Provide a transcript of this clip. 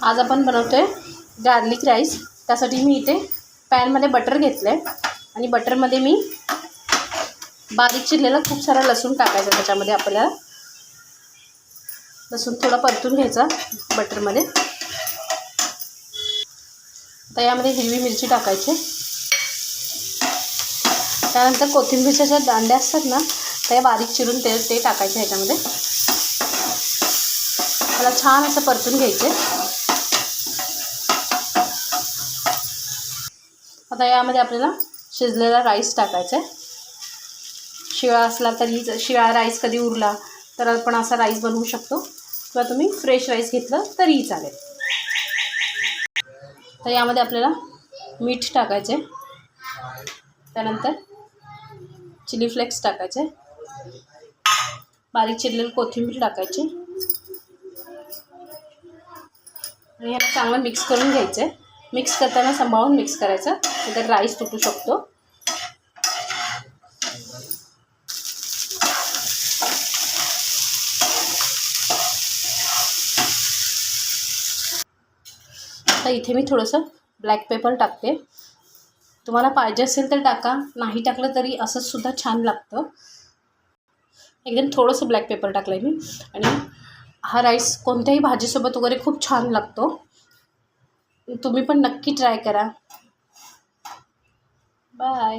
आज आपण बनवतोय गार्लिक राईस। त्यासाठी मी इथे पॅनमध्ये बटर घेतलं आहे आणि बटरमध्ये मी बारीक चिरलेला खूप सारा लसूण टाकायचा। त्याच्यामध्ये आपल्याला लसूण थोडा परतून घ्यायचा बटरमध्ये। आता यामध्ये हिरवी मिरची टाकायची। त्यानंतर कोथिंबीरच्या ज्या दांड्या असतात ना त्या बारीक चिरून ते टाकायचे ह्याच्यामध्ये। त्याला छान असं परतून घ्यायचे। आता यामध्ये आपल्याला शिजलेला राईस टाकायचा आहे। शिळा असला तरी, शिळा राईस कधी उरला तर आपण असा राईस बनवू शकतो किंवा तुम्ही फ्रेश राईस घेतलं तरीही चालेल। तर यामध्ये आपल्याला मीठ टाकायचे, त्यानंतर चिली फ्लेक्स टाकायचे, बारीक चिरलेली कोथिंबीर टाकायची आणि याला चांगलं मिक्स करून घ्यायचं। मिक्स करताना सांभाळून मिक्स करायचं, नाहीतर राईस तुटू शकतो। आता इथे मी थोडंसं ब्लॅक पेपर टाकते। तुम्हाला पाहिजे असेल तर टाका, नाही टाकलं तरी असंच सुद्धा छान लागतं। एकदम थोडंसं ब्लॅक पेपर टाकलं आहे मी। आणि हा राईस कोणत्याही भाजीसोबत वगैरे खूप छान लागतो। तुम्ही पण नक्की ट्राय करा। बाय।